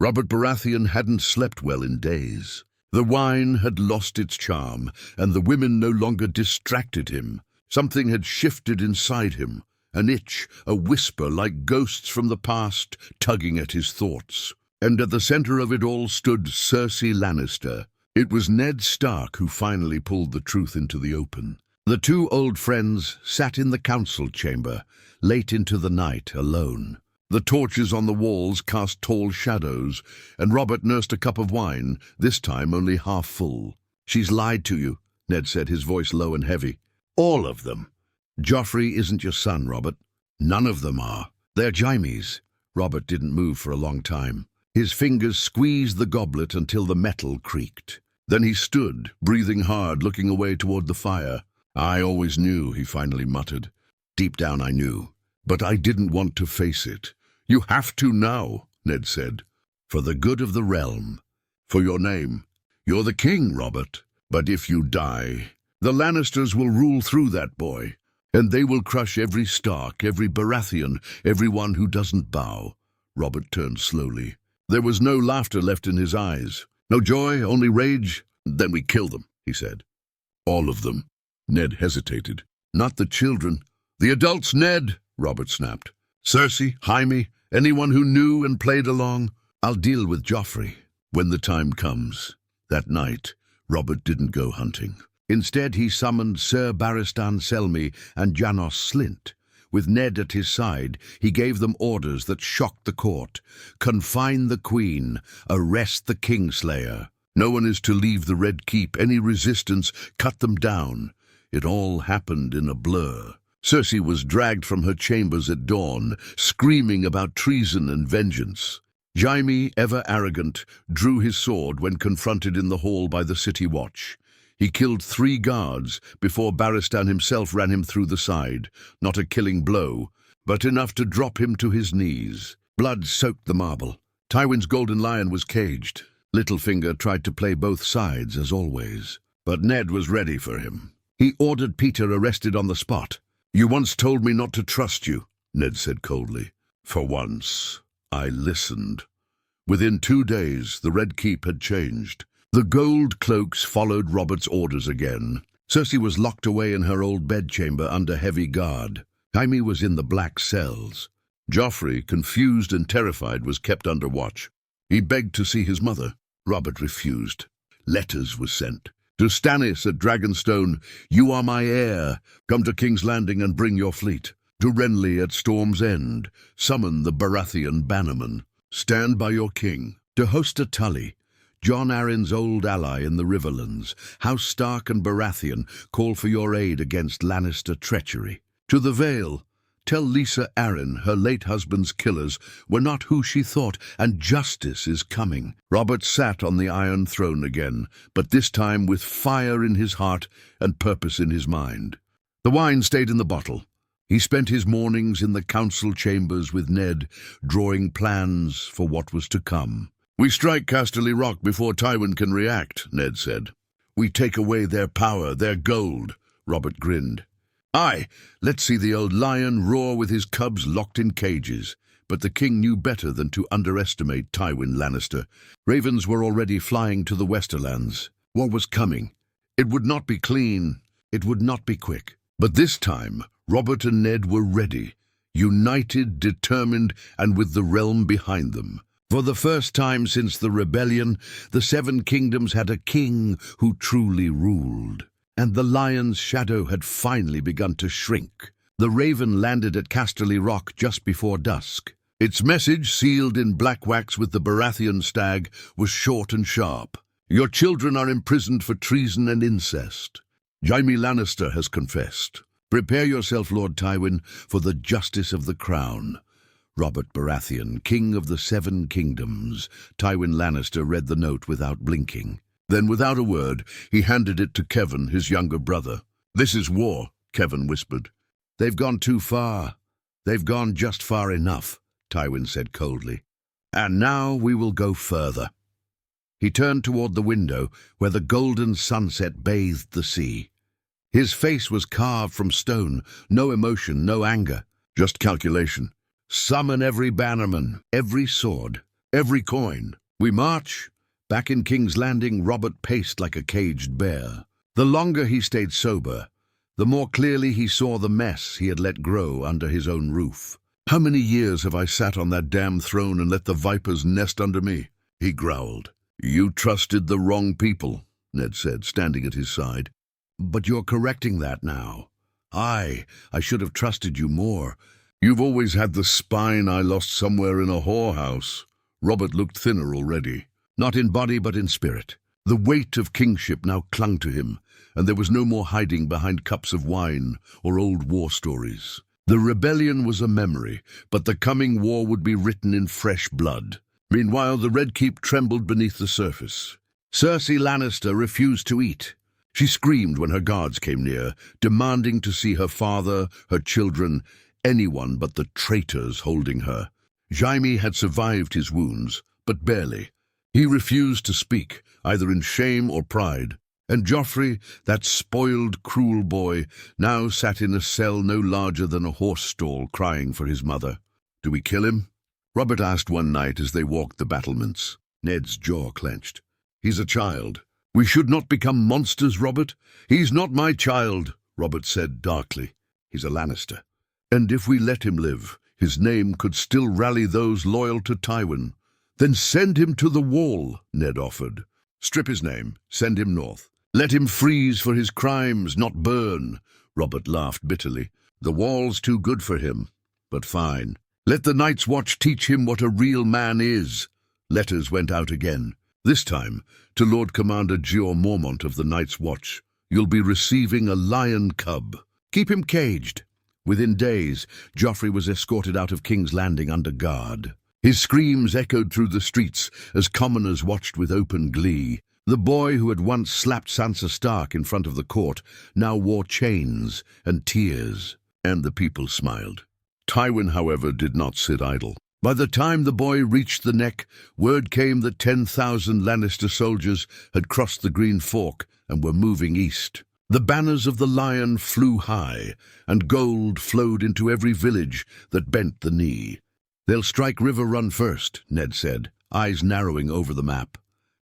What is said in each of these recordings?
Robert Baratheon hadn't slept well in days. The wine had lost its charm, and the women no longer distracted him. Something had shifted inside him, an itch, a whisper like ghosts from the past tugging at his thoughts. And at the center of it all stood Cersei Lannister. It was Ned Stark who finally pulled the truth into the open. The two old friends sat in the council chamber, late into the night, alone. The torches on the walls cast tall shadows, and Robert nursed a cup of wine, this time only half full. "She's lied to you," Ned said, his voice low and heavy. "All of them. Joffrey isn't your son, Robert. None of them are. They're Jaime's." Robert didn't move for a long time. His fingers squeezed the goblet until the metal creaked. Then he stood, breathing hard, looking away toward the fire. "I always knew," he finally muttered. "Deep down I knew. But I didn't want to face it." "You have to now," Ned said. "For the good of the realm. For your name. You're the king, Robert. But if you die, the Lannisters will rule through that boy. And they will crush every Stark, every Baratheon, everyone who doesn't bow." Robert turned slowly. There was no laughter left in his eyes. No joy, only rage. "Then we kill them," he said. "All of them." Ned hesitated. "Not the children. The adults, Ned," Robert snapped. "Cersei, Jaime, anyone who knew and played along. I'll deal with Joffrey when the time comes." That night, Robert didn't go hunting. Instead, he summoned Sir Barristan Selmy and Janos Slynt. With Ned at his side, he gave them orders that shocked the court. "Confine the Queen, arrest the Kingslayer. No one is to leave the Red Keep. Any resistance, cut them down." It all happened in a blur. Cersei was dragged from her chambers at dawn, screaming about treason and vengeance. Jaime, ever arrogant, drew his sword when confronted in the hall by the city watch. He killed 3 guards before Barristan himself ran him through the side. Not a killing blow, but enough to drop him to his knees. Blood soaked the marble. Tywin's golden lion was caged. Littlefinger tried to play both sides, as always. But Ned was ready for him. He ordered Peter arrested on the spot. "You once told me not to trust you," Ned said coldly. "For once, I listened." Within 2 days, the Red Keep had changed. The gold cloaks followed Robert's orders again. Cersei was locked away in her old bedchamber under heavy guard. Jaime was in the black cells. Joffrey, confused and terrified, was kept under watch. He begged to see his mother. Robert refused. Letters were sent. To Stannis at Dragonstone, "You are my heir. Come to King's Landing and bring your fleet." To Renly at Storm's End, "Summon the Baratheon bannermen. Stand by your king." To Hoster Tully, Jon Arryn's old ally in the Riverlands, "House Stark and Baratheon call for your aid against Lannister treachery." To the Vale, "Tell Lisa Arryn her late husband's killers were not who she thought, and justice is coming." Robert sat on the Iron Throne again, but this time with fire in his heart and purpose in his mind. The wine stayed in the bottle. He spent his mornings in the council chambers with Ned, drawing plans for what was to come. "We strike Casterly Rock before Tywin can react," Ned said. "We take away their power, their gold," Robert grinned. "Aye, let's see the old lion roar with his cubs locked in cages." But the king knew better than to underestimate Tywin Lannister. Ravens were already flying to the Westerlands. War was coming. It would not be clean. It would not be quick. But this time, Robert and Ned were ready, united, determined, and with the realm behind them. For the first time since the rebellion, the 7 kingdoms had a king who truly ruled. And the lion's shadow had finally begun to shrink. The raven landed at Casterly Rock just before dusk. Its message, sealed in black wax with the Baratheon stag, was short and sharp. "Your children are imprisoned for treason and incest. Jaime Lannister has confessed. Prepare yourself, Lord Tywin, for the justice of the crown." Robert Baratheon, king of the 7 kingdoms. Tywin Lannister read the note without blinking. Then, without a word, he handed it to Kevan, his younger brother. "This is war," Kevan whispered. "They've gone too far. They've gone just far enough," Tywin said coldly. "And now we will go further." He turned toward the window, where the golden sunset bathed the sea. His face was carved from stone, no emotion, no anger, just calculation. "Summon every bannerman, every sword, every coin. We march. Back in King's Landing, Robert paced like a caged bear. The longer he stayed sober, the more clearly he saw the mess he had let grow under his own roof. "How many years have I sat on that damn throne and let the vipers nest under me?" he growled. "You trusted the wrong people," Ned said, standing at his side. "But you're correcting that now." I should have trusted you more." "You've always had the spine I lost somewhere in a whorehouse." Robert looked thinner already, not in body but in spirit. The weight of kingship now clung to him, and there was no more hiding behind cups of wine or old war stories. The rebellion was a memory, but the coming war would be written in fresh blood. Meanwhile, the Red Keep trembled beneath the surface. Cersei Lannister refused to eat. She screamed when her guards came near, demanding to see her father, her children, anyone but the traitors holding her. Jaime had survived his wounds, but barely. He refused to speak, either in shame or pride. And Joffrey, that spoiled, cruel boy, now sat in a cell no larger than a horse stall, crying for his mother. "Do we kill him?" Robert asked one night as they walked the battlements. Ned's jaw clenched. "He's a child. We should not become monsters, Robert." "He's not my child," Robert said darkly. "He's a Lannister. And if we let him live, his name could still rally those loyal to Tywin." "Then send him to the wall," Ned offered. "Strip his name, send him north. Let him freeze for his crimes, not burn." Robert laughed bitterly. "The wall's too good for him. But fine. Let the Night's Watch teach him what a real man is." Letters went out again. This time, to Lord Commander Jeor Mormont of the Night's Watch. "You'll be receiving a lion cub. Keep him caged." Within days, Joffrey was escorted out of King's Landing under guard. His screams echoed through the streets as commoners watched with open glee. The boy who had once slapped Sansa Stark in front of the court now wore chains and tears, and the people smiled. Tywin, however, did not sit idle. By the time the boy reached the neck, word came that 10,000 Lannister soldiers had crossed the Green Fork and were moving east. The banners of the lion flew high, and gold flowed into every village that bent the knee. "They'll strike River Run first," Ned said, eyes narrowing over the map,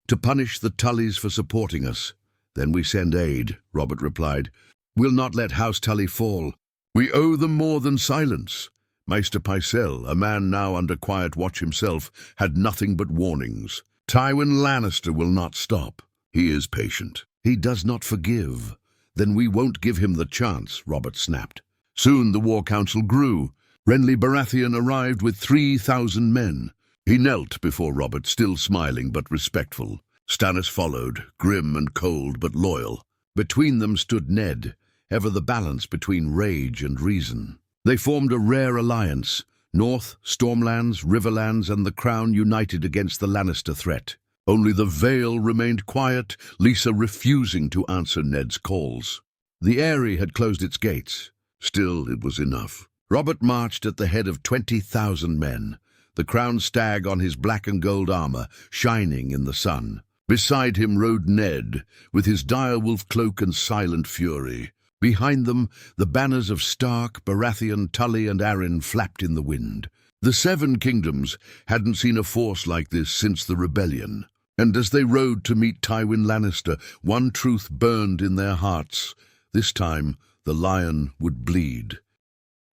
"to punish the Tullys for supporting us." "Then we send aid," Robert replied. "We'll not let House Tully fall. We owe them more than silence." Maester Pycelle, a man now under quiet watch himself, had nothing but warnings. "Tywin Lannister will not stop. He is patient. He does not forgive." "Then we won't give him the chance," Robert snapped. Soon the war council grew. Renly Baratheon arrived with 3,000 men. He knelt before Robert, still smiling but respectful. Stannis followed, grim and cold but loyal. Between them stood Ned, ever the balance between rage and reason. They formed a rare alliance. North, Stormlands, Riverlands, and the Crown united against the Lannister threat. Only the Vale remained quiet, Lisa refusing to answer Ned's calls. The Eyrie had closed its gates. Still, it was enough. Robert marched at the head of 20,000 men, the crowned stag on his black and gold armor, shining in the sun. Beside him rode Ned, with his direwolf cloak and silent fury. Behind them, the banners of Stark, Baratheon, Tully, and Arryn flapped in the wind. The Seven Kingdoms hadn't seen a force like this since the rebellion. And as they rode to meet Tywin Lannister, one truth burned in their hearts. This time, the lion would bleed.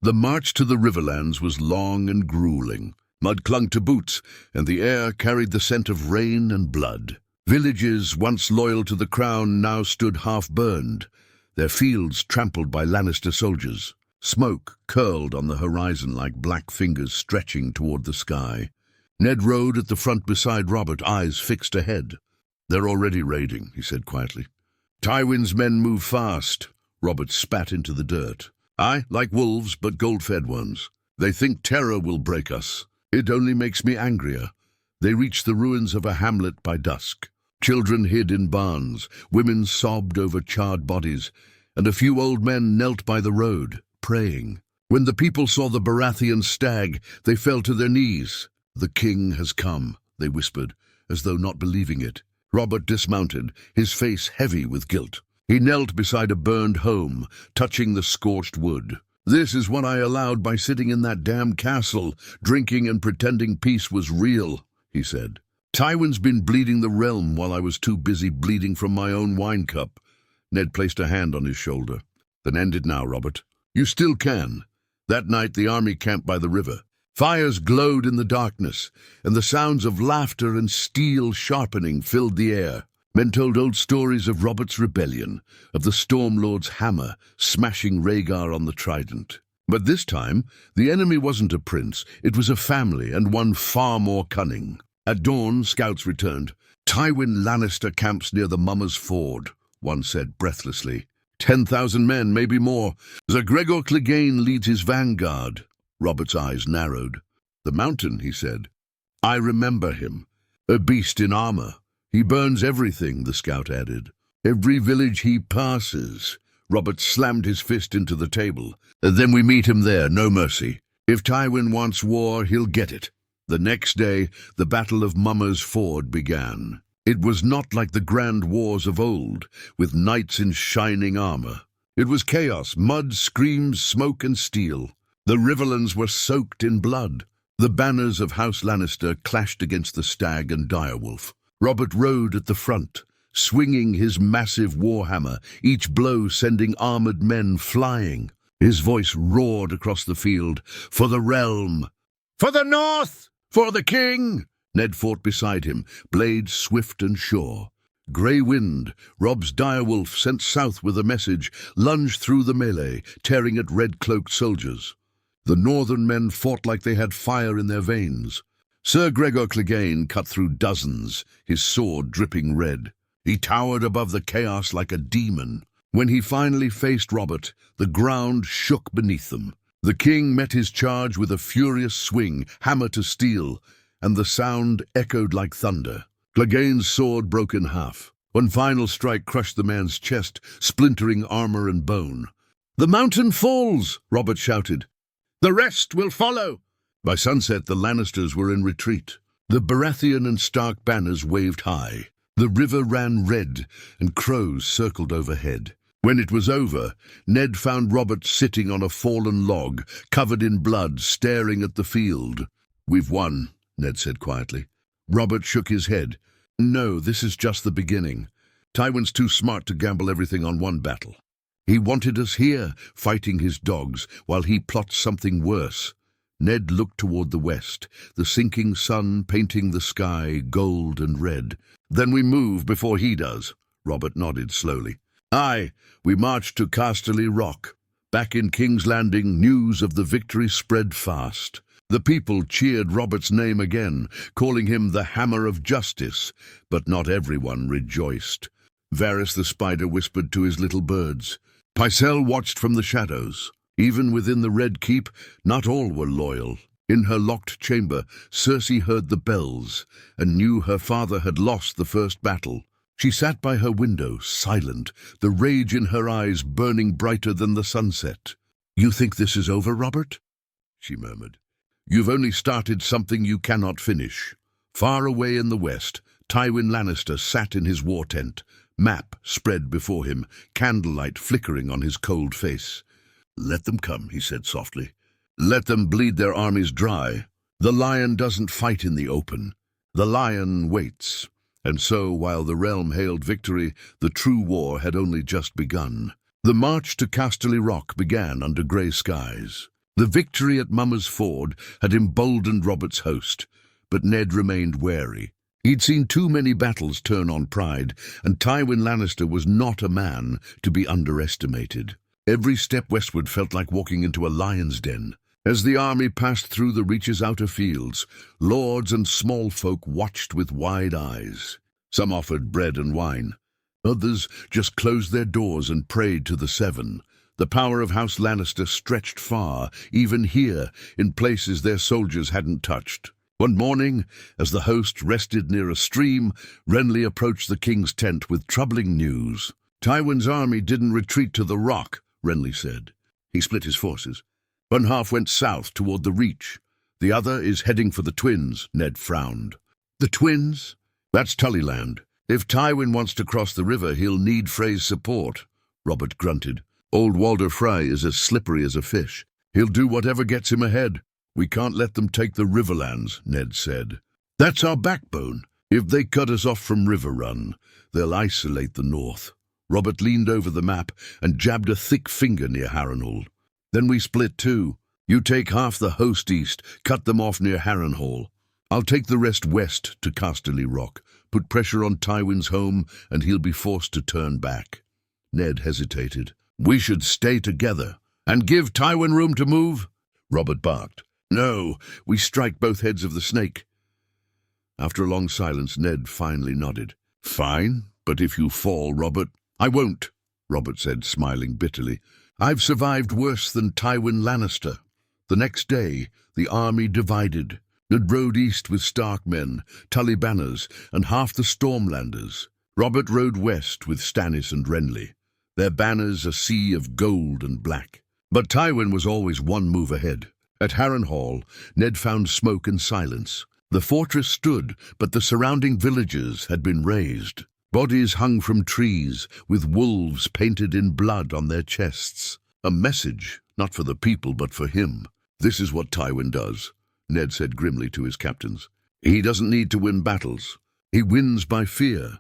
The march to the Riverlands was long and grueling. Mud clung to boots, and the air carried the scent of rain and blood. Villages once loyal to the crown now stood half-burned, their fields trampled by Lannister soldiers. Smoke curled on the horizon like black fingers stretching toward the sky. Ned rode at the front beside Robert, eyes fixed ahead. "They're already raiding," he said quietly. "Tywin's men move fast." Robert spat into the dirt. "Aye, like wolves, but gold-fed ones. They think terror will break us. It only makes me angrier." They reached the ruins of a hamlet by dusk. Children hid in barns, women sobbed over charred bodies, and a few old men knelt by the road, praying. When the people saw the Baratheon stag, they fell to their knees. "The king has come," they whispered, as though not believing it. Robert dismounted, his face heavy with guilt. He knelt beside a burned home, touching the scorched wood. "This is what I allowed by sitting in that damn castle, drinking and pretending peace was real." he said. Tywin's been bleeding the realm while I was too busy bleeding from my own wine cup. Ned placed a hand on his shoulder. Then end it now, Robert. You still can. That night the army camped by the river. Fires glowed in the darkness, and the sounds of laughter and steel sharpening filled the air. Men told old stories of Robert's rebellion, of the Storm Lord's hammer smashing Rhaegar on the trident. But this time, the enemy wasn't a prince, it was a family, and one far more cunning. At dawn, scouts returned. Tywin Lannister camps near the Mummers' Ford, one said breathlessly. 10,000 men, maybe more. Sir Gregor Clegane leads his vanguard. Robert's eyes narrowed. The Mountain, he said. I remember him. A beast in armor. He burns everything, the scout added. Every village he passes. Robert slammed his fist into the table. Then we meet him there, no mercy. If Tywin wants war, he'll get it. The next day, the Battle of Mummers' Ford began. It was not like the grand wars of old, with knights in shining armor. It was chaos, mud, screams, smoke, and steel. The riverlands were soaked in blood. The banners of House Lannister clashed against the stag and direwolf. Robert rode at the front, swinging his massive warhammer, each blow sending armored men flying. His voice roared across the field, "For the realm! For the North! For the King!" Ned fought beside him, blade swift and sure. Grey Wind, Robb's direwolf sent south with a message, lunged through the melee, tearing at red-cloaked soldiers. The northern men fought like they had fire in their veins. Sir Gregor Clegane cut through dozens, his sword dripping red. He towered above the chaos like a demon. When he finally faced Robert, the ground shook beneath them. The king met his charge with a furious swing, hammer to steel, and the sound echoed like thunder. Clegane's sword broke in half. One final strike crushed the man's chest, splintering armor and bone. "The mountain falls!" Robert shouted. "The rest will follow!" By sunset, the Lannisters were in retreat. The Baratheon and Stark banners waved high. The river ran red, and crows circled overhead. When it was over, Ned found Robert sitting on a fallen log, covered in blood, staring at the field. "We've won," Ned said quietly. Robert shook his head. "No, this is just the beginning. Tywin's too smart to gamble everything on one battle. He wanted us here, fighting his dogs, while he plots something worse." Ned looked toward the west, the sinking sun painting the sky gold and red. "Then we move before he does." Robert nodded slowly. "Aye, we marched to Casterly Rock. Back in King's Landing, news of the victory spread fast. The people cheered Robert's name again, calling him the Hammer of Justice, but not everyone rejoiced. Varys the Spider whispered to his little birds. Pycelle watched from the shadows. Even within the Red Keep, not all were loyal. In her locked chamber, Cersei heard the bells and knew her father had lost the first battle. She sat by her window, silent, the rage in her eyes burning brighter than the sunset. "You think this is over, Robert?" she murmured. "You've only started something you cannot finish." Far away in the west, Tywin Lannister sat in his war tent, map spread before him, candlelight flickering on his cold face. "Let them come," he said softly. "Let them bleed their armies dry. The lion doesn't fight in the open. The lion waits." And so, while the realm hailed victory, the true war had only just begun. The march to Casterly Rock began under grey skies. The victory at Mummers' Ford had emboldened Robert's host, but Ned remained wary. He'd seen too many battles turn on pride, and Tywin Lannister was not a man to be underestimated. Every step westward felt like walking into a lion's den. As the army passed through the Reach's outer fields, lords and small folk watched with wide eyes. Some offered bread and wine. Others just closed their doors and prayed to the Seven. The power of House Lannister stretched far, even here, in places their soldiers hadn't touched. One morning, as the host rested near a stream, Renly approached the king's tent with troubling news. "Tywin's army didn't retreat to the rock," Renly said. He split his forces. "One half went south toward the Reach. The other is heading for the Twins," Ned frowned. "The Twins?" "That's Tullyland. If Tywin wants to cross the river, he'll need Frey's support," Robert grunted. "Old Walder Frey is as slippery as a fish. He'll do whatever gets him ahead." "We can't let them take the Riverlands," Ned said. That's our backbone. If they cut us off from River Run, they'll isolate the north. Robert leaned over the map and jabbed a thick finger near Harrenhal. Then we split too. You take half the host east, cut them off near Harrenhal. I'll take the rest west to Casterly Rock, put pressure on Tywin's home, and he'll be forced to turn back. Ned hesitated. We should stay together. And give Tywin room to move? Robert barked. No, we strike both heads of the snake. After a long silence, Ned finally nodded. Fine, but if you fall, Robert... I won't, Robert said, smiling bitterly. I've survived worse than Tywin Lannister. The next day, the army divided. It rode east with Stark men, Tully banners, and half the Stormlanders. Robert rode west with Stannis and Renly, their banners a sea of gold and black. But Tywin was always one move ahead. At Harrenhal, Ned found smoke and silence. The fortress stood, but the surrounding villages had been razed. Bodies hung from trees, with wolves painted in blood on their chests. A message, not for the people, but for him. This is what Tywin does, Ned said grimly to his captains. He doesn't need to win battles. He wins by fear.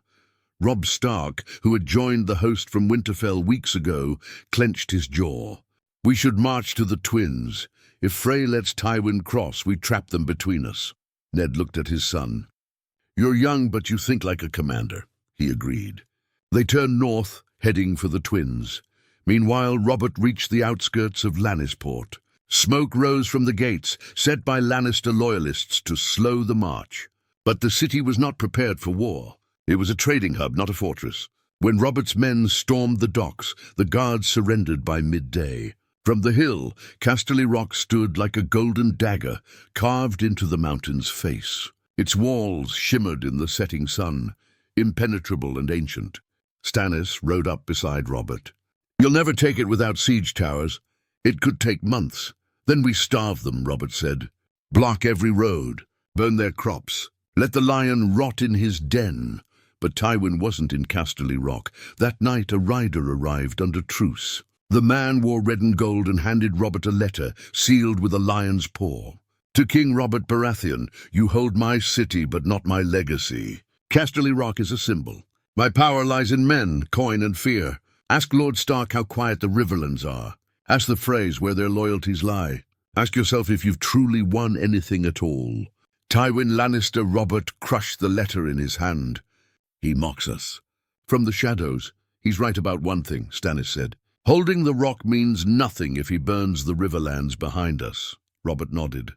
Robb Stark, who had joined the host from Winterfell weeks ago, clenched his jaw. We should march to the twins. If Frey lets Tywin cross, we trap them between us. Ned looked at his son. You're young, but you think like a commander, he agreed. They turned north, heading for the twins. Meanwhile, Robert reached the outskirts of Lannisport. Smoke rose from the gates, set by Lannister loyalists to slow the march. But the city was not prepared for war. It was a trading hub, not a fortress. When Robert's men stormed the docks, the guards surrendered by midday. From the hill, Casterly Rock stood like a golden dagger carved into the mountain's face. Its walls shimmered in the setting sun, impenetrable and ancient. Stannis rode up beside Robert. You'll never take it without siege towers. It could take months. Then we starve them, Robert said. Block every road, burn their crops, let the lion rot in his den. But Tywin wasn't in Casterly Rock. That night a rider arrived under truce. The man wore red and gold and handed Robert a letter, sealed with a lion's paw. To King Robert Baratheon, you hold my city but not my legacy. Casterly Rock is a symbol. My power lies in men, coin and fear. Ask Lord Stark how quiet the Riverlands are. Ask the Freys where their loyalties lie. Ask yourself if you've truly won anything at all. Tywin Lannister Robert crushed the letter in his hand. He mocks us. From the shadows, he's right about one thing, Stannis said. Holding the rock means nothing if he burns the Riverlands behind us. Robert nodded.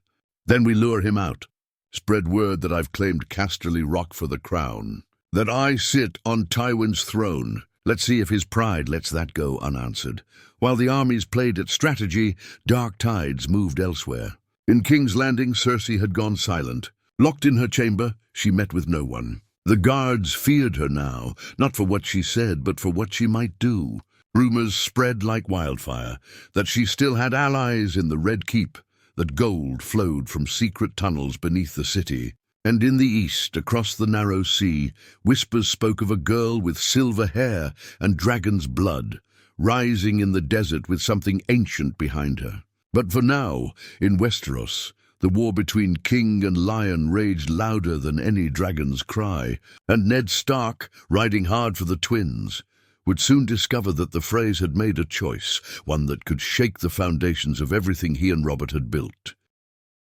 Then we lure him out. Spread word that I've claimed Casterly Rock for the crown. That I sit on Tywin's throne. Let's see if his pride lets that go unanswered. While the armies played at strategy, dark tides moved elsewhere. In King's Landing, Cersei had gone silent. Locked in her chamber, she met with no one. The guards feared her now, not for what she said, but for what she might do. Rumors spread like wildfire, that she still had allies in the Red Keep, that gold flowed from secret tunnels beneath the city. And in the east, across the narrow sea, whispers spoke of a girl with silver hair and dragon's blood, rising in the desert with something ancient behind her. But for now, in Westeros, the war between king and lion raged louder than any dragon's cry, and Ned Stark, riding hard for the twins, would soon discover that the Freys had made a choice, one that could shake the foundations of everything he and Robert had built.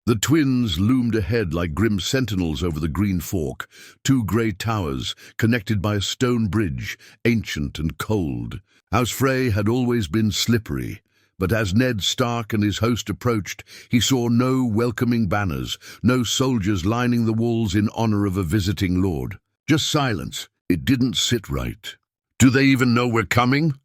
The twins loomed ahead like grim sentinels over the Green Fork, two grey towers connected by a stone bridge, ancient and cold. House Frey had always been slippery, but as Ned Stark and his host approached, he saw no welcoming banners, no soldiers lining the walls in honor of a visiting lord. Just silence. It didn't sit right. Do they even know we're coming?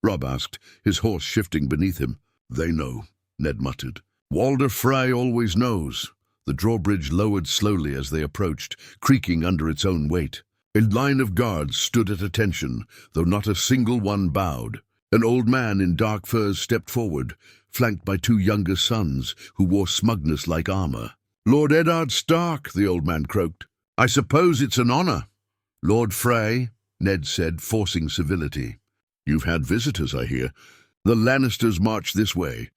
Robb asked, his horse shifting beneath him. They know, Ned muttered. Walder Frey always knows. The drawbridge lowered slowly as they approached, creaking under its own weight. A line of guards stood at attention, though not a single one bowed. An old man in dark furs stepped forward, flanked by two younger sons who wore smugness like armor. Lord Eddard Stark, the old man croaked. I suppose it's an honor. Lord Frey, Ned said, forcing civility. You've had visitors, I hear. The Lannisters march this way.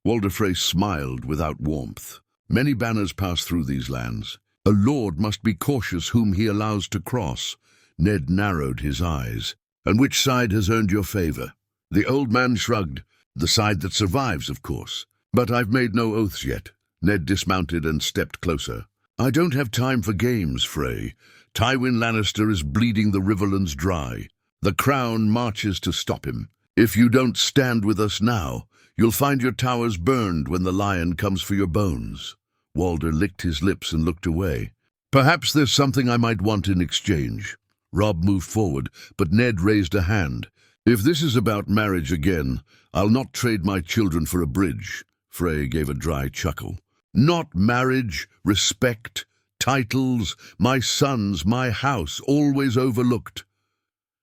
Walder Frey smiled without warmth. Many banners pass through these lands. A lord must be cautious whom he allows to cross. Ned narrowed his eyes. And which side has earned your favor? The old man shrugged. The side that survives, of course. But I've made no oaths yet. Ned dismounted and stepped closer. I don't have time for games, Frey. Tywin Lannister is bleeding the Riverlands dry. The crown marches to stop him. If you don't stand with us now, you'll find your towers burned when the lion comes for your bones. Walder licked his lips and looked away. Perhaps there's something I might want in exchange. Robb moved forward, but Ned raised a hand. If this is about marriage again, I'll not trade my children for a bridge. Frey gave a dry chuckle. Not marriage, respect, titles, my sons, my house, always overlooked.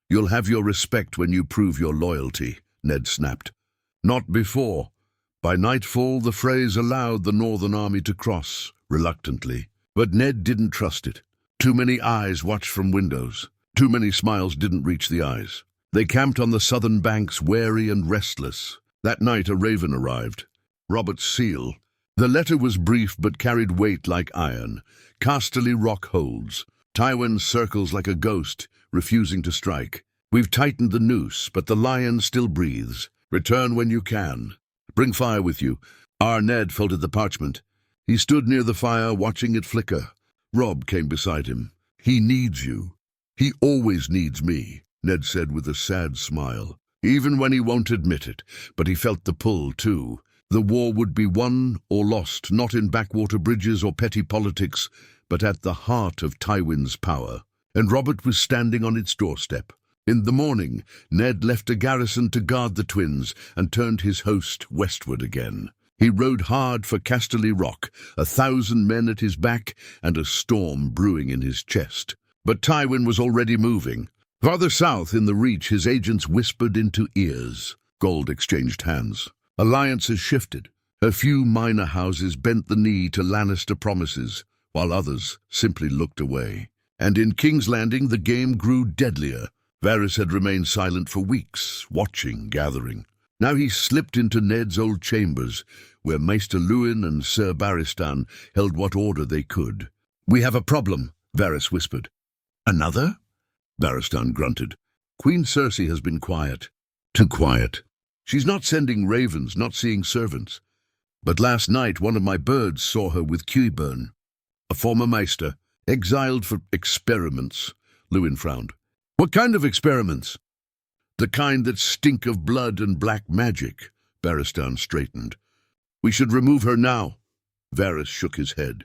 You'll have your respect when you prove your loyalty, Ned snapped. Not before. By nightfall, the Freys allowed the northern army to cross, reluctantly. But Ned didn't trust it. Too many eyes watched from windows. Too many smiles didn't reach the eyes. They camped on the southern banks, wary and restless. That night a raven arrived. Robert's seal. The letter was brief but carried weight like iron. Casterly Rock holds. Tywin circles like a ghost, refusing to strike. We've tightened the noose, but the lion still breathes. Return when you can. Bring fire with you. Our Ned folded the parchment. He stood near the fire, watching it flicker. Robb came beside him. He needs you. He always needs me, Ned said with a sad smile. Even when he won't admit it, but he felt the pull too. The war would be won or lost, not in backwater bridges or petty politics, but at the heart of Tywin's power. And Robert was standing on its doorstep. In the morning, Ned left a garrison to guard the twins and turned his host westward again. He rode hard for Casterly Rock, 1,000 men at his back and a storm brewing in his chest. But Tywin was already moving. Farther south in the Reach, his agents whispered into ears. Gold exchanged hands. Alliances shifted. A few minor houses bent the knee to Lannister promises, while others simply looked away. And in King's Landing, the game grew deadlier. Varys had remained silent for weeks, watching, gathering. Now he slipped into Ned's old chambers, where Maester Luwin and Sir Barristan held what order they could. "We have a problem," Varys whispered. "Another?" Barristan grunted. "Queen Cersei has been quiet. Too quiet. She's not sending ravens, not seeing servants. But last night one of my birds saw her with Qyburn, a former maester, exiled for experiments." Luwin frowned. "What kind of experiments?" "The kind that stink of blood and black magic," Barristan straightened. "We should remove her now." Varys shook his head.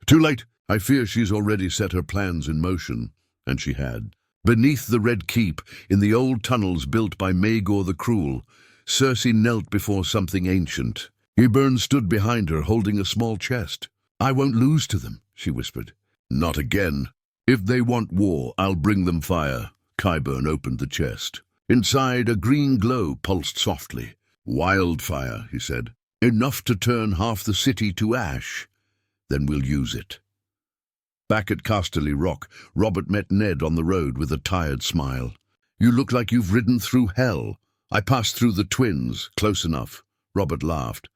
"Too late. I fear she's already set her plans in motion." And she had. Beneath the Red Keep, in the old tunnels built by Maegor the Cruel, Cersei knelt before something ancient. Qyburn stood behind her, holding a small chest. "I won't lose to them," she whispered. "Not again. If they want war, I'll bring them fire." Qyburn opened the chest. Inside, a green glow pulsed softly. "Wildfire," he said. "Enough to turn half the city to ash. Then we'll use it." Back at Casterly Rock, Robert met Ned on the road with a tired smile. "You look like you've ridden through hell." "I passed through the twins, close enough." Robert laughed.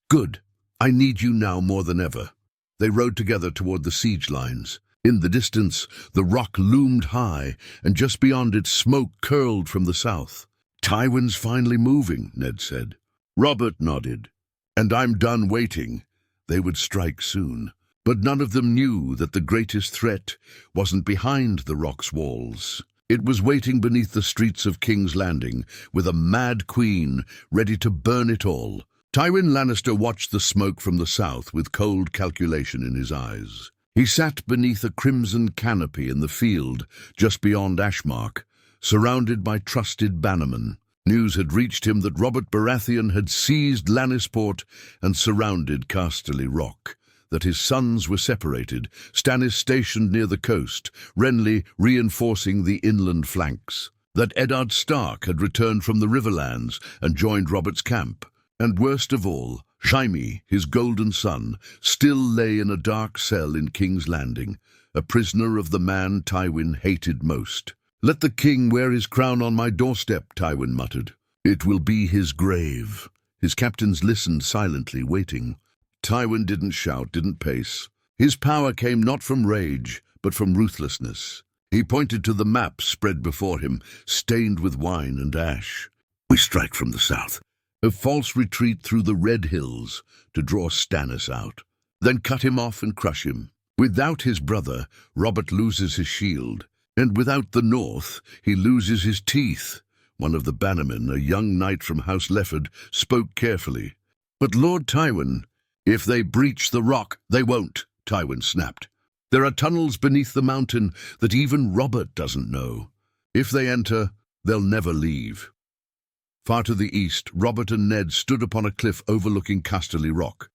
"Good. I need you now more than ever." They rode together toward the siege lines. In the distance, the rock loomed high, and just beyond it, smoke curled from the south. "Tywin's finally moving," Ned said. Robert nodded. "And I'm done waiting." They would strike soon. But none of them knew that the greatest threat wasn't behind the rock's walls. It was waiting beneath the streets of King's Landing, with a mad queen ready to burn it all. Tywin Lannister watched the smoke from the south with cold calculation in his eyes. He sat beneath a crimson canopy in the field just beyond Ashmark, surrounded by trusted bannermen. News had reached him that Robert Baratheon had seized Lannisport and surrounded Casterly Rock, that his sons were separated, Stannis stationed near the coast, Renly reinforcing the inland flanks, that Eddard Stark had returned from the Riverlands and joined Robert's camp, and worst of all, Jaime, his golden son, still lay in a dark cell in King's Landing, a prisoner of the man Tywin hated most. "Let the king wear his crown on my doorstep," Tywin muttered. "It will be his grave." His captains listened silently, waiting. Tywin didn't shout, didn't pace. His power came not from rage, but from ruthlessness. He pointed to the map spread before him, stained with wine and ash. We strike from the south, a false retreat through the red hills to draw Stannis out, then cut him off and crush him. Without his brother, Robert loses his shield, and without the north, he loses his teeth. One of the bannermen, a young knight from House Lefford, spoke carefully. But Lord Tywin, if they breach the rock, they won't, Tywin snapped. There are tunnels beneath the mountain that even Robert doesn't know. If they enter, they'll never leave. Far to the east, Robert and Ned stood upon a cliff overlooking Casterly Rock.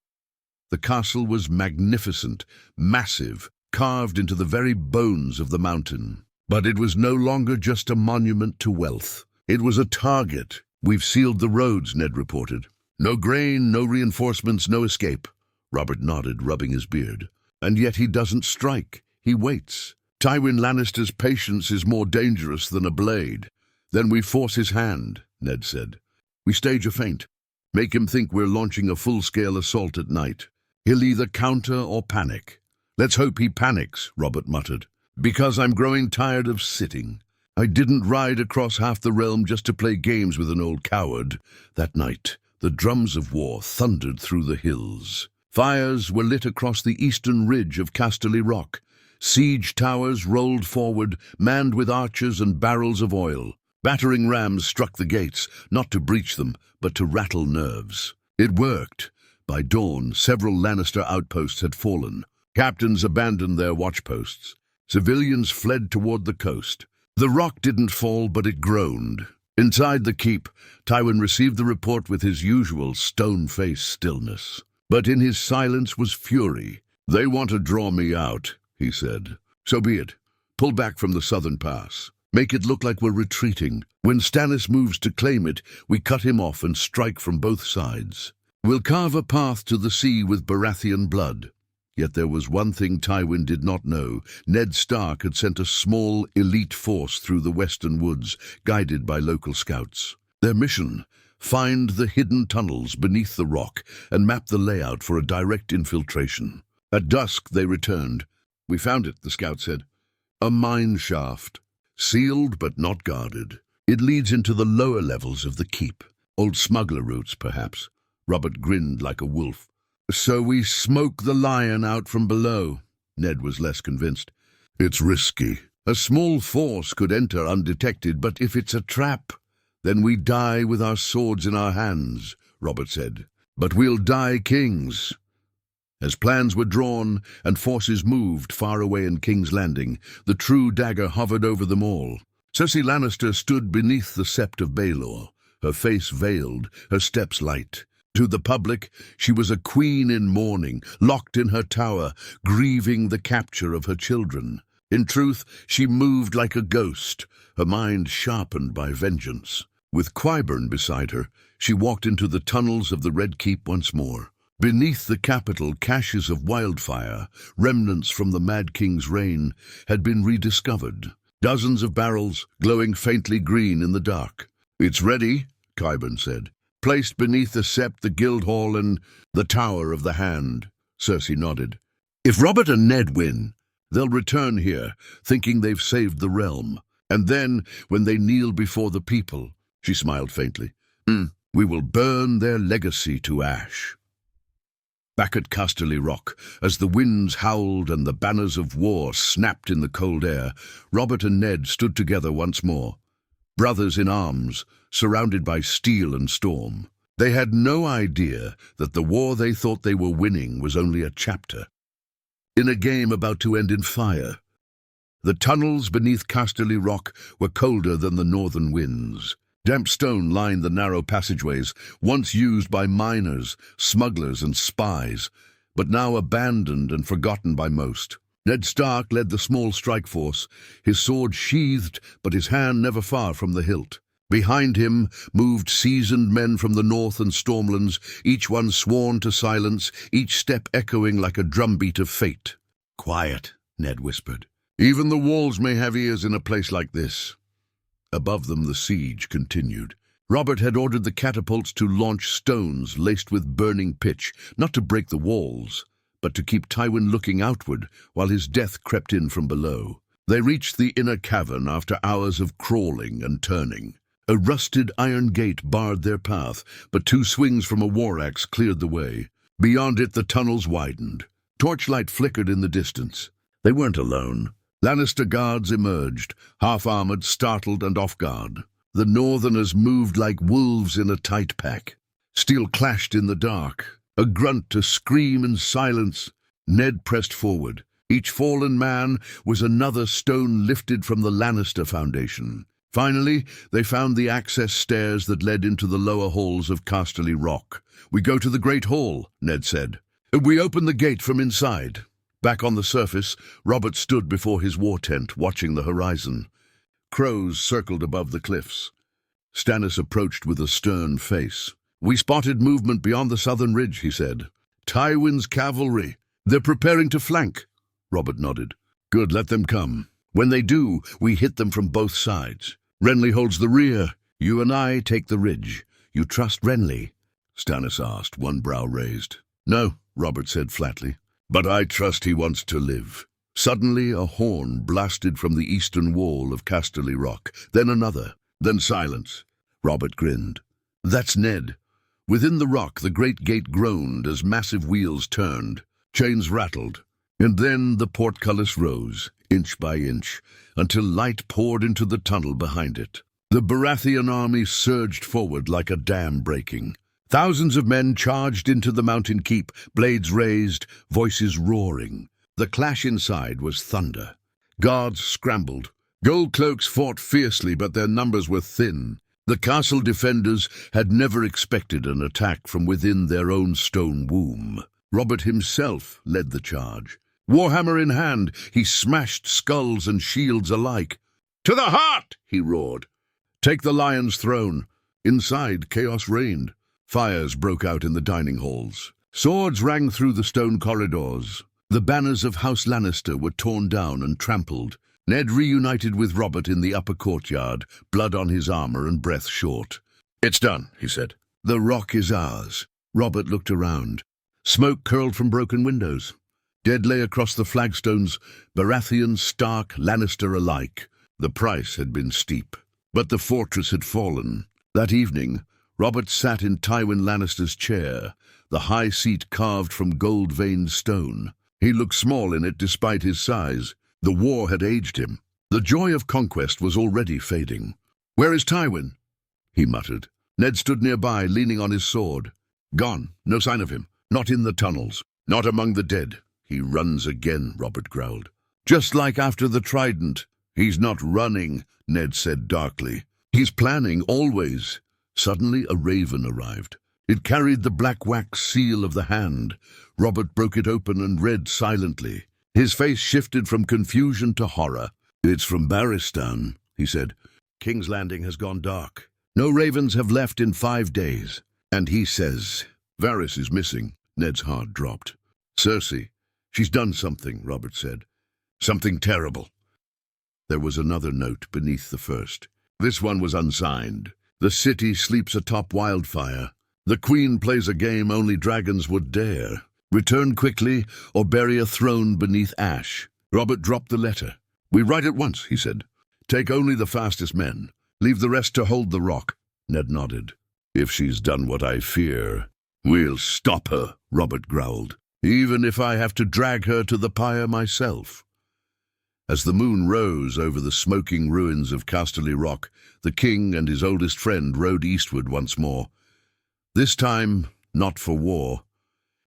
The castle was magnificent, massive, carved into the very bones of the mountain. But it was no longer just a monument to wealth. It was a target. We've sealed the roads, Ned reported. No grain, no reinforcements, no escape. Robert nodded, rubbing his beard. And yet he doesn't strike. He waits. Tywin Lannister's patience is more dangerous than a blade. Then we force his hand, Ned said. We stage a feint. Make him think we're launching a full-scale assault at night. He'll either counter or panic. Let's hope he panics, Robert muttered. Because I'm growing tired of sitting. I didn't ride across half the realm just to play games with an old coward. That night, the drums of war thundered through the hills. Fires were lit across the eastern ridge of Casterly Rock. Siege towers rolled forward, manned with archers and barrels of oil. Battering rams struck the gates, not to breach them, but to rattle nerves. It worked. By dawn, several Lannister outposts had fallen. Captains abandoned their watchposts. Civilians fled toward the coast. The rock didn't fall, but it groaned. Inside the keep, Tywin received the report with his usual stone-faced stillness. But in his silence was fury. They want to draw me out, he said. So be it. Pull back from the southern pass. Make it look like we're retreating. When Stannis moves to claim it, we cut him off and strike from both sides. We'll carve a path to the sea with Baratheon blood. Yet there was one thing Tywin did not know. Ned Stark had sent a small, elite force through the western woods, guided by local scouts. Their mission: find the hidden tunnels beneath the rock and map the layout for a direct infiltration. At dusk they returned. We found it, the scout said. A mine shaft. Sealed but not guarded. It leads into the lower levels of the keep. Old smuggler routes, perhaps. Robert grinned like a wolf. So we smoke the lion out from below. Ned was less convinced. It's risky. A small force could enter undetected, but if it's a trap, then we die with our swords in our hands, Robert said. But we'll die kings. As plans were drawn and forces moved far away in King's Landing, the true dagger hovered over them all. Cersei Lannister stood beneath the sept of Baelor, her face veiled, her steps light. To the public, she was a queen in mourning, locked in her tower, grieving the capture of her children. In truth, she moved like a ghost, her mind sharpened by vengeance. With Qyburn beside her, she walked into the tunnels of the Red Keep once more. Beneath the capital, caches of wildfire, remnants from the Mad King's reign, had been rediscovered. Dozens of barrels, glowing faintly green in the dark. It's ready, Qyburn said. Placed beneath the sept, the Guildhall, and the Tower of the Hand. Cersei nodded. If Robert and Ned win, they'll return here, thinking they've saved the realm. And then, when they kneel before the people, she smiled faintly, we will burn their legacy to ash. Back at Casterly Rock, as the winds howled and the banners of war snapped in the cold air, Robert and Ned stood together once more. Brothers in arms, surrounded by steel and storm. They had no idea that the war they thought they were winning was only a chapter in a game about to end in fire. The tunnels beneath Casterly Rock were colder than the northern winds. Damp stone lined the narrow passageways, once used by miners, smugglers, and spies, but now abandoned and forgotten by most. Ned Stark led the small strike force, his sword sheathed, but his hand never far from the hilt. Behind him moved seasoned men from the north and Stormlands, each one sworn to silence, each step echoing like a drumbeat of fate. Quiet, Ned whispered. Even the walls may have ears in a place like this. Above them the siege continued. Robert had ordered the catapults to launch stones laced with burning pitch, not to break the walls, but to keep Tywin looking outward while his death crept in from below. They reached the inner cavern after hours of crawling and turning. A rusted iron gate barred their path, but 2 swings from a war axe cleared the way. Beyond it, the tunnels widened. Torchlight flickered in the distance. They weren't alone. Lannister guards emerged, half-armored, startled, and off guard. The Northerners moved like wolves in a tight pack. Steel clashed in the dark. A grunt, a scream in silence. Ned pressed forward. Each fallen man was another stone lifted from the Lannister foundation. Finally, they found the access stairs that led into the lower halls of Casterly Rock. "We go to the Great Hall," Ned said. "We open the gate from inside." Back on the surface, Robert stood before his war tent, watching the horizon. Crows circled above the cliffs. Stannis approached with a stern face. "We spotted movement beyond the southern ridge," he said. "Tywin's cavalry. They're preparing to flank." Robert nodded. "Good, let them come. When they do, we hit them from both sides. Renly holds the rear. You and I take the ridge. You trust Renly?" Stannis asked, one brow raised. "No," Robert said flatly. "But I trust he wants to live." Suddenly a horn blasted from the eastern wall of Casterly Rock, then another, then silence. Robert grinned. "That's Ned." Within the rock, the great gate groaned as massive wheels turned. Chains rattled. And then the portcullis rose, inch by inch, until light poured into the tunnel behind it. The Baratheon army surged forward like a dam breaking. Thousands of men charged into the mountain keep, blades raised, voices roaring. The clash inside was thunder. Guards scrambled. Gold cloaks fought fiercely, but their numbers were thin. The castle defenders had never expected an attack from within their own stone womb. Robert himself led the charge. Warhammer in hand, he smashed skulls and shields alike. "To the heart!" he roared. "Take the Lion's Throne." Inside, chaos reigned. Fires broke out in the dining halls. Swords rang through the stone corridors. The banners of House Lannister were torn down and trampled. Ned reunited with Robert in the upper courtyard, blood on his armor and breath short. "It's done," he said. "The rock is ours." Robert looked around. Smoke curled from broken windows. Dead lay across the flagstones, Baratheon, Stark, Lannister alike. The price had been steep, but the fortress had fallen. That evening, Robert sat in Tywin Lannister's chair, the high seat carved from gold-veined stone. He looked small in it despite his size. The war had aged him. The joy of conquest was already fading. "Where is Tywin?" he muttered. Ned stood nearby, leaning on his sword. "Gone. No sign of him. Not in the tunnels. Not among the dead." "He runs again," Robert growled. "Just like after the Trident." "He's not running," Ned said darkly. "He's planning, always." Suddenly a raven arrived. It carried the black wax seal of the hand. Robert broke it open and read silently. His face shifted from confusion to horror. "It's from Barristan," he said. "King's Landing has gone dark. No ravens have left in 5 days. And he says, Varys is missing." Ned's heart dropped. "Cersei. She's done something," Robert said. "Something terrible." There was another note beneath the first. This one was unsigned. "The city sleeps atop wildfire. The Queen plays a game only dragons would dare. Return quickly or bury a throne beneath ash." Robert dropped the letter. "We write at once," he said. "Take only the fastest men. Leave the rest to hold the rock." Ned nodded. "If she's done what I fear, we'll stop her," Robert growled. "Even if I have to drag her to the pyre myself." As the moon rose over the smoking ruins of Casterly Rock, the king and his oldest friend rode eastward once more. This time, not for war,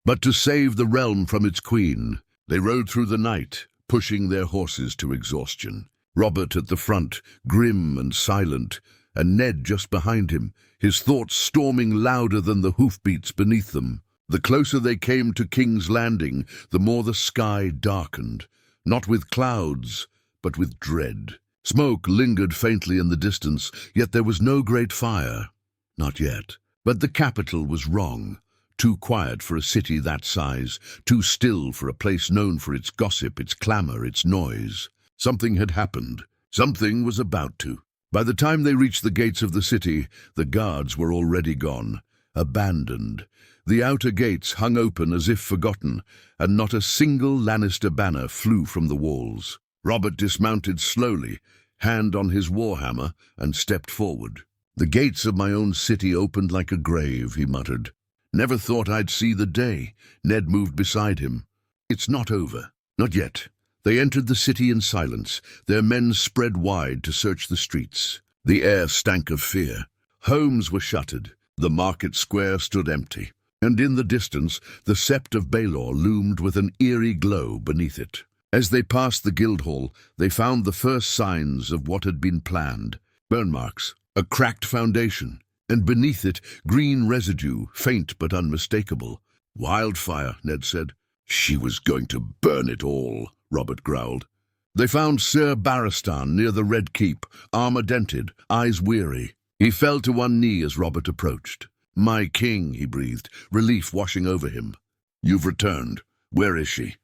but to save the realm from its queen. They rode through the night, pushing their horses to exhaustion. Robert at the front, grim and silent, and Ned just behind him, his thoughts storming louder than the hoofbeats beneath them. The closer they came to King's Landing, the more the sky darkened, not with clouds, but with dread. Smoke lingered faintly in the distance, yet there was no great fire. Not yet. But the capital was wrong. Too quiet for a city that size, too still for a place known for its gossip, its clamor, its noise. Something had happened. Something was about to. By the time they reached the gates of the city, the guards were already gone. abandoned. The outer gates hung open as if forgotten, and not a single Lannister banner flew from the walls. Robert dismounted slowly, hand on his warhammer, and stepped forward. "The gates of my own city opened like a grave," he muttered. "Never thought I'd see the day." Ned moved beside him. "It's not over. Not yet." They entered the city in silence, their men spread wide to search the streets. The air stank of fear. Homes were shuttered. The market square stood empty. And in the distance, the Sept of Baelor loomed with an eerie glow beneath it. As they passed the Guildhall, they found the first signs of what had been planned. Burn marks, a cracked foundation, and beneath it, green residue, faint but unmistakable. "Wildfire," Ned said. "She was going to burn it all," Robert growled. They found Sir Barristan near the Red Keep, armor dented, eyes weary. He fell to one knee as Robert approached. "My king," he breathed, relief washing over him. "You've returned. Where is she?"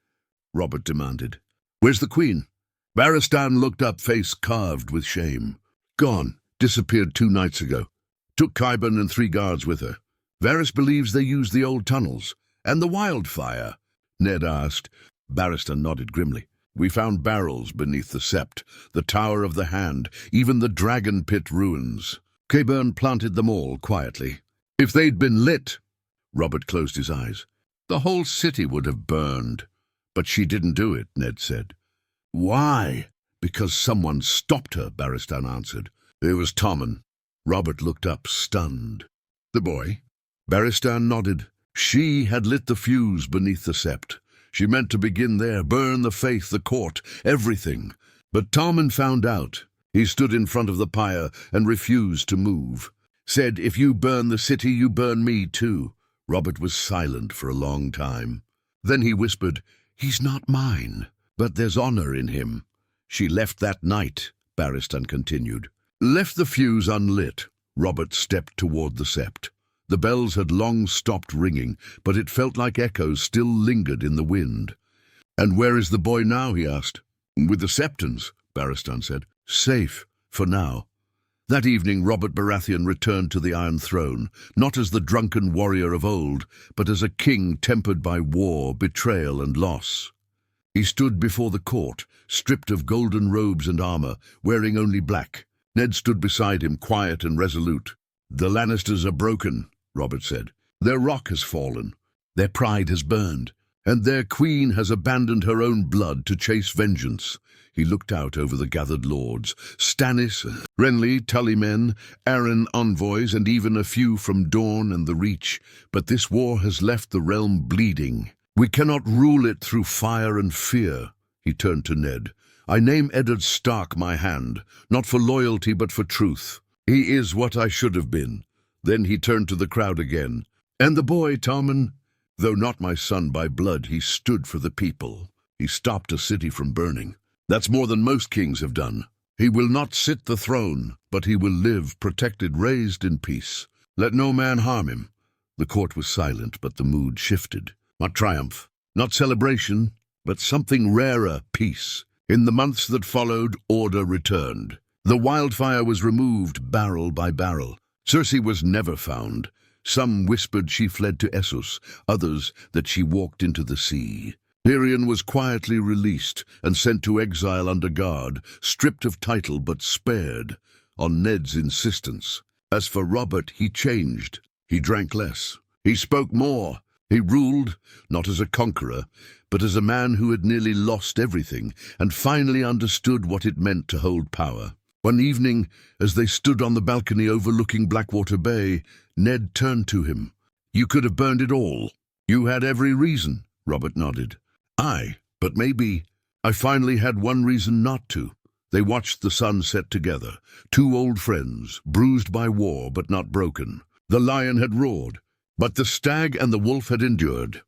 Robert demanded. "Where's the queen?" Barristan looked up, face carved with shame. "Gone. Disappeared 2 nights ago. Took Qyburn and 3 guards with her. Varys believes they used the old tunnels. And the wildfire?" Ned asked. Barristan nodded grimly. "We found barrels beneath the Sept, the Tower of the Hand, even the Dragon Pit ruins. Qyburn planted them all quietly. If they'd been lit—" Robert closed his eyes. "The whole city would have burned. But she didn't do it," Ned said. "Why?" "Because someone stopped her," Barristan answered. "It was Tommen." Robert looked up, stunned. "The boy?" Barristan nodded. "She had lit the fuse beneath the Sept. She meant to begin there, burn the faith, the court, everything. But Tommen found out. He stood in front of the pyre and refused to move. Said, 'If you burn the city, you burn me too.'" Robert was silent for a long time. Then he whispered, "He's not mine, but there's honor in him." "She left that night," Barristan continued. "Left the fuse unlit." Robert stepped toward the Sept. The bells had long stopped ringing, but it felt like echoes still lingered in the wind. "And where is the boy now?" he asked. "With the Septons," Barristan said. "Safe, for now." That evening Robert Baratheon returned to the Iron Throne, not as the drunken warrior of old, but as a king tempered by war, betrayal, and loss. He stood before the court, stripped of golden robes and armor, wearing only black. Ned stood beside him, quiet and resolute. "The Lannisters are broken," Robert said. "Their rock has fallen, their pride has burned, and their queen has abandoned her own blood to chase vengeance." He looked out over the gathered lords, Stannis, Renly, Tully men, Arryn envoys, and even a few from Dorne and the Reach. "But this war has left the realm bleeding. We cannot rule it through fire and fear." He turned to Ned. "I name Eddard Stark my hand, not for loyalty but for truth. He is what I should have been." Then he turned to the crowd again. "And the boy, Tommen? Though not my son by blood, he stood for the people. He stopped a city from burning. That's more than most kings have done. He will not sit the throne, but he will live, protected, raised in peace. Let no man harm him." The court was silent, but the mood shifted. Not triumph, not celebration, but something rarer, peace. In the months that followed, order returned. The wildfire was removed barrel by barrel. Cersei was never found. Some whispered she fled to Essos, others that she walked into the sea. Tyrion was quietly released and sent to exile under guard, stripped of title but spared, on Ned's insistence. As for Robert, he changed. He drank less. He spoke more. He ruled, not as a conqueror, but as a man who had nearly lost everything and finally understood what it meant to hold power. One evening, as they stood on the balcony overlooking Blackwater Bay, Ned turned to him. "You could have burned it all. You had every reason," Robert nodded. "Aye, but maybe I finally had one reason not to." They watched the sun set together, 2 old friends, bruised by war but not broken. The lion had roared, but the stag and the wolf had endured.